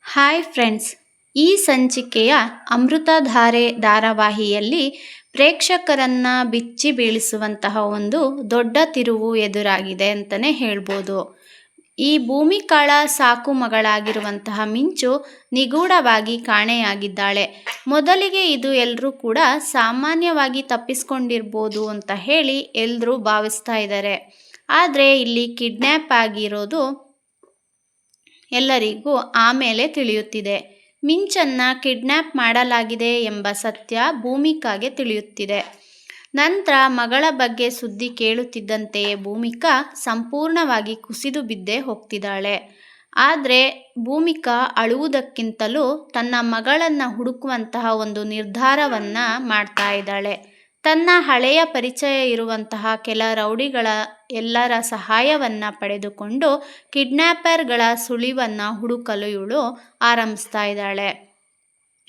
Hi friends, ಈ ಸಂಚಿಕೆಯ ಅಮೃತಧಾರೆ ಧಾರಾವಾಹಿಯಲ್ಲಿ ಪ್ರೇಕ್ಷಕರನ್ನ ಬಿಚ್ಚಿ ಬೀಳಿಸುವಂತಹ ಒಂದು ದೊಡ್ಡ ತಿರುವು ಎದುರಾಗಿದೆ ಅಂತಲೇ ಹೇಳ್ಬೋದು. ಈ ಭೂಮಿಕಾಳ ಸಾಕು ಮಗಳಾಗಿರುವಂತಹ ಮಿಂಚು ನಿಗೂಢವಾಗಿ ಕಾಣೆಯಾಗಿದ್ದಾಳೆ. ಮೊದಲಿಗೆ ಇದು ಎಲ್ಲರೂ ಕೂಡ ಸಾಮಾನ್ಯವಾಗಿ ತಪ್ಪಿಸ್ಕೊಂಡಿರ್ಬೋದು ಅಂತ ಹೇಳಿ ಎಲ್ಲರೂ ಭಾವಿಸ್ತಾ ಇದ್ದಾರೆ. ಆದರೆ ಇಲ್ಲಿ ಕಿಡ್ನ್ಯಾಪ್ ಆಗಿರೋದು ಎಲ್ಲರಿಗೂ ಆಮೇಲೆ ತಿಳಿಯುತ್ತಿದೆ. ಮಿಂಚನ್ನ ಕಿಡ್ನ್ಯಾಪ್ ಮಾಡಲಾಗಿದೆ ಎಂಬ ಸತ್ಯ ಭೂಮಿಕಾಗೆ ತಿಳಿಯುತ್ತಿದೆ. ನಂತರ ಮಗಳ ಬಗ್ಗೆ ಸುದ್ದಿ ಕೇಳುತ್ತಿದ್ದಂತೆಯೇ ಭೂಮಿಕಾ ಸಂಪೂರ್ಣವಾಗಿ ಕುಸಿದು ಬಿದ್ದೇ ಹೋಗ್ತಿದ್ದಾಳೆ. ಆದರೆ ಭೂಮಿಕಾ ಅಳುವುದಕ್ಕಿಂತಲೂ ತನ್ನ ಮಗಳನ್ನು ಹುಡುಕುವಂತಹ ಒಂದು ನಿರ್ಧಾರವನ್ನು ಮಾಡ್ತಾ ಇದ್ದಾಳೆ. ತನ್ನ ಹಳೆಯ ಪರಿಚಯ ಇರುವಂತಹ ಕೆಲ ರೌಡಿಗಳ ಎಲ್ಲರ ಸಹಾಯವನ್ನು ಪಡೆದುಕೊಂಡು ಕಿಡ್ನ್ಯಾಪರ್ಗಳ ಸುಳಿವನ್ನು ಹುಡುಕಲು ಇವಳು ಆರಂಭಿಸ್ತಾ ಇದ್ದಾಳೆ.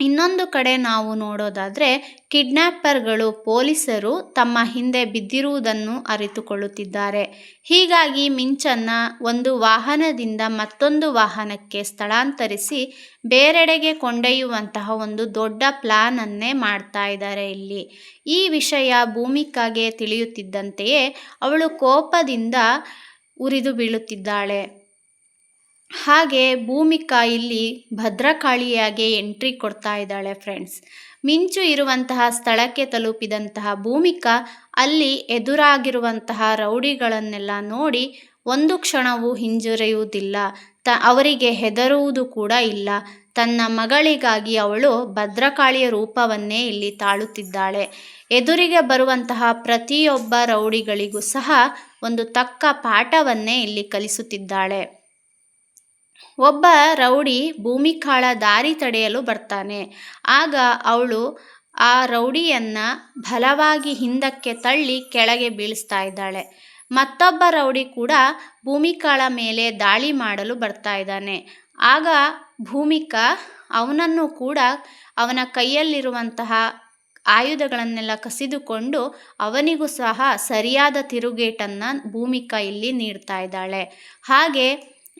ಇನ್ನೊಂದು ಕಡೆ ನಾವು ನೋಡೋದಾದರೆ ಕಿಡ್ನ್ಯಾಪರ್ಗಳು ಪೊಲೀಸರು ತಮ್ಮ ಹಿಂದೆ ಬಿದ್ದಿರುವುದನ್ನು ಅರಿತುಕೊಳ್ಳುತ್ತಿದ್ದಾರೆ. ಹೀಗಾಗಿ ಮಿಂಚನ್ನು ಒಂದು ವಾಹನದಿಂದ ಮತ್ತೊಂದು ವಾಹನಕ್ಕೆ ಸ್ಥಳಾಂತರಿಸಿ ಬೇರೆಡೆಗೆ ಕೊಂಡೊಯ್ಯುವಂತಹ ಒಂದು ದೊಡ್ಡ ಪ್ಲಾನನ್ನೇ ಮಾಡ್ತಾ ಇದ್ದಾರೆ ಇಲ್ಲಿ. ಈ ವಿಷಯ ಭೂಮಿಕಾಗೆ ತಿಳಿಯುತ್ತಿದ್ದಂತೆಯೇ ಅವಳು ಕೋಪದಿಂದ ಉರಿದು ಬೀಳುತ್ತಿದ್ದಾಳೆ. ಹಾಗೆ ಭೂಮಿಕಾ ಇಲ್ಲಿ ಭದ್ರಕಾಳಿಯಾಗೆ ಎಂಟ್ರಿ ಕೊಡ್ತಾ ಇದ್ದಾಳೆ ಫ್ರೆಂಡ್ಸ್. ಮಿಂಚು ಇರುವಂತಹ ಸ್ಥಳಕ್ಕೆ ತಲುಪಿದಂತಹ ಭೂಮಿಕಾ ಅಲ್ಲಿ ಎದುರಾಗಿರುವಂತಹ ರೌಡಿಗಳನ್ನೆಲ್ಲ ನೋಡಿ ಒಂದು ಕ್ಷಣವೂ ಹಿಂಜರಿಯುವುದಿಲ್ಲ. ಅವರಿಗೆ ಹೆದರುವುದು ಕೂಡ ಇಲ್ಲ. ತನ್ನ ಮಗಳಿಗಾಗಿ ಅವಳು ಭದ್ರಕಾಳಿಯ ರೂಪವನ್ನೇ ಇಲ್ಲಿ ತಾಳುತ್ತಿದ್ದಾಳೆ. ಎದುರಿಗೆ ಬರುವಂತಹ ಪ್ರತಿಯೊಬ್ಬ ರೌಡಿಗಳಿಗೂ ಸಹ ಒಂದು ತಕ್ಕ ಪಾಠವನ್ನೇ ಇಲ್ಲಿ ಕಲಿಸುತ್ತಿದ್ದಾಳೆ. ಒಬ್ಬ ರೌಡಿ ಭೂಮಿಕಾಳ ದಾರಿ ತಡೆಯಲು ಬರ್ತಾನೆ. ಆಗ ಅವಳು ಆ ರೌಡಿಯನ್ನು ಬಲವಾಗಿ ಹಿಂದಕ್ಕೆ ತಳ್ಳಿ ಕೆಳಗೆ ಬೀಳಿಸ್ತಾ ಇದ್ದಾಳೆ. ಮತ್ತೊಬ್ಬ ರೌಡಿ ಕೂಡ ಭೂಮಿಕಾಳ ಮೇಲೆ ದಾಳಿ ಮಾಡಲು ಬರ್ತಾ ಇದ್ದಾನೆ. ಆಗ ಭೂಮಿಕಾ ಅವನನ್ನು ಕೂಡ ಅವನ ಕೈಯಲ್ಲಿರುವಂತಹ ಆಯುಧಗಳನ್ನೆಲ್ಲ ಕಸಿದುಕೊಂಡು ಅವನಿಗೂ ಸಹ ಸರಿಯಾದ ತಿರುಗೇಟನ್ನು ಭೂಮಿಕಾ ಇಲ್ಲಿ ನೀಡ್ತಾ ಇದ್ದಾಳೆ. ಹಾಗೆ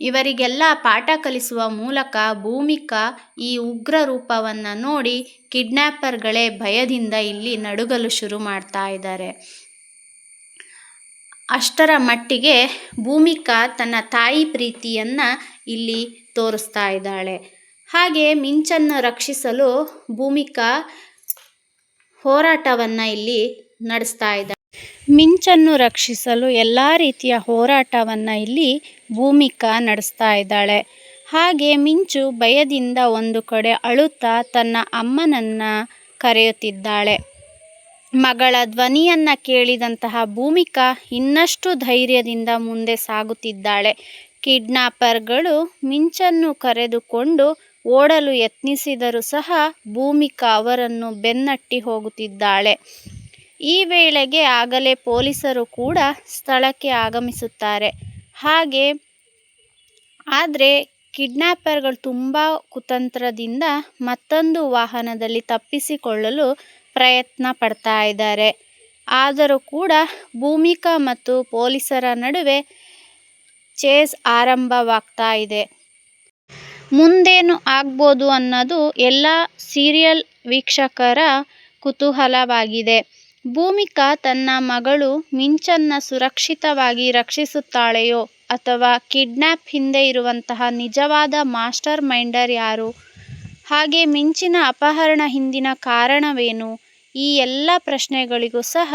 ಇವರಿಗೆಲ್ಲ ಪಾಠ ಕಲಿಸುವ ಮೂಲಕ ಭೂಮಿಕಾ ಈ ಉಗ್ರ ರೂಪವನ್ನು ನೋಡಿ ಕಿಡ್ನ್ಯಾಪರ್ಗಳೇ ಭಯದಿಂದ ಇಲ್ಲಿ ನಡುಗಲು ಶುರು ಮಾಡ್ತಾ ಇದ್ದಾರೆ. ಅಷ್ಟರ ಮಟ್ಟಿಗೆ ಭೂಮಿಕಾ ತನ್ನ ತಾಯಿ ಪ್ರೀತಿಯನ್ನು ಇಲ್ಲಿ ತೋರಿಸ್ತಾ ಇದ್ದಾಳೆ. ಹಾಗೆ ಮಿಂಚನ್ನು ರಕ್ಷಿಸಲು ಭೂಮಿಕಾ ಹೋರಾಟವನ್ನು ಇಲ್ಲಿ ನಡೆಸ್ತಾ ಇದ್ದಾಳೆ. ಮಿಂಚನ್ನು ರಕ್ಷಿಸಲು ಎಲ್ಲ ರೀತಿಯ ಹೋರಾಟವನ್ನು ಇಲ್ಲಿ ಭೂಮಿಕಾ ನಡೆಸ್ತಾ ಇದ್ದಾಳೆ. ಹಾಗೆ ಮಿಂಚು ಭಯದಿಂದ ಒಂದು ಕಡೆ ಅಳುತ್ತಾ ತನ್ನ ಅಮ್ಮನನ್ನು ಕರೆಯುತ್ತಿದ್ದಾಳೆ. ಮಗಳ ಧ್ವನಿಯನ್ನು ಕೇಳಿದಂತಹ ಭೂಮಿಕಾ ಇನ್ನಷ್ಟು ಧೈರ್ಯದಿಂದ ಮುಂದೆ ಸಾಗುತ್ತಿದ್ದಾಳೆ. ಕಿಡ್ನಾಪರ್ಗಳು ಮಿಂಚನ್ನು ಕರೆದುಕೊಂಡು ಓಡಲು ಯತ್ನಿಸಿದರೂ ಸಹ ಭೂಮಿಕಾ ಅವರನ್ನು ಬೆನ್ನಟ್ಟಿ ಹೋಗುತ್ತಿದ್ದಾಳೆ. ಈ ವೇಳೆಗೆ ಆಗಲೇ ಪೊಲೀಸರು ಕೂಡ ಸ್ಥಳಕ್ಕೆ ಆಗಮಿಸುತ್ತಾರೆ. ಆದರೆ ಕಿಡ್ನ್ಯಾಪರ್ಗಳು ತುಂಬ ಕುತಂತ್ರದಿಂದ ಮತ್ತೊಂದು ವಾಹನದಲ್ಲಿ ತಪ್ಪಿಸಿಕೊಳ್ಳಲು ಪ್ರಯತ್ನ ಪಡ್ತಾ ಇದ್ದಾರೆ. ಆದರೂ ಕೂಡ ಭೂಮಿಕಾ ಮತ್ತು ಪೊಲೀಸರ ನಡುವೆ ಚೇಸ್ ಆರಂಭವಾಗ್ತಾ ಇದೆ. ಮುಂದೇನು ಆಗ್ಬೋದು ಅನ್ನೋದು ಎಲ್ಲ ಸೀರಿಯಲ್ ವೀಕ್ಷಕರ ಕುತೂಹಲವಾಗಿದೆ. ಭೂಮಿಕಾ ತನ್ನ ಮಗಳು ಮಿಂಚನ್ನು ಸುರಕ್ಷಿತವಾಗಿ ರಕ್ಷಿಸುತ್ತಾಳೆಯೋ ಅಥವಾ ಕಿಡ್ನ್ಯಾಪ್ ಹಿಂದೆ ಇರುವಂತಹ ನಿಜವಾದ ಮಾಸ್ಟರ್ ಮೈಂಡರ್ ಯಾರು? ಹಾಗೆ ಮಿಂಚಿನ ಅಪಹರಣ ಹಿಂದಿನ ಕಾರಣವೇನು? ಈ ಎಲ್ಲ ಪ್ರಶ್ನೆಗಳಿಗೂ ಸಹ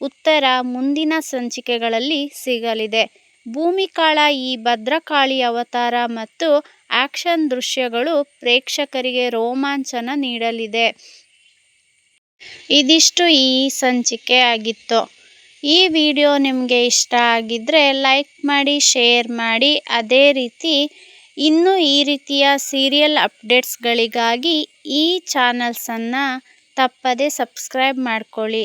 ಉತ್ತರ ಮುಂದಿನ ಸಂಚಿಕೆಗಳಲ್ಲಿ ಸಿಗಲಿದೆ. ಭೂಮಿಕಾಳ ಈ ಭದ್ರಕಾಳಿ ಅವತಾರ ಮತ್ತು ಆಕ್ಷನ್ ದೃಶ್ಯಗಳು ಪ್ರೇಕ್ಷಕರಿಗೆ ರೋಮಾಂಚನ ನೀಡಲಿದೆ. ಇದಿಷ್ಟು ಈ ಸಂಚಿಕೆ ಆಗಿತ್ತು. ಈ ವಿಡಿಯೋ ನಿಮಗೆ ಇಷ್ಟ ಆಗಿದ್ದರೆ ಲೈಕ್ ಮಾಡಿ, ಶೇರ್ ಮಾಡಿ. ಅದೇ ರೀತಿ ಇನ್ನೂ ಈ ರೀತಿಯ ಸೀರಿಯಲ್ ಅಪ್ಡೇಟ್ಸ್ಗಳಿಗಾಗಿ ಈ ಚಾನಲ್ಸನ್ನು ತಪ್ಪದೇ ಸಬ್ಸ್ಕ್ರೈಬ್ ಮಾಡ್ಕೊಳ್ಳಿ.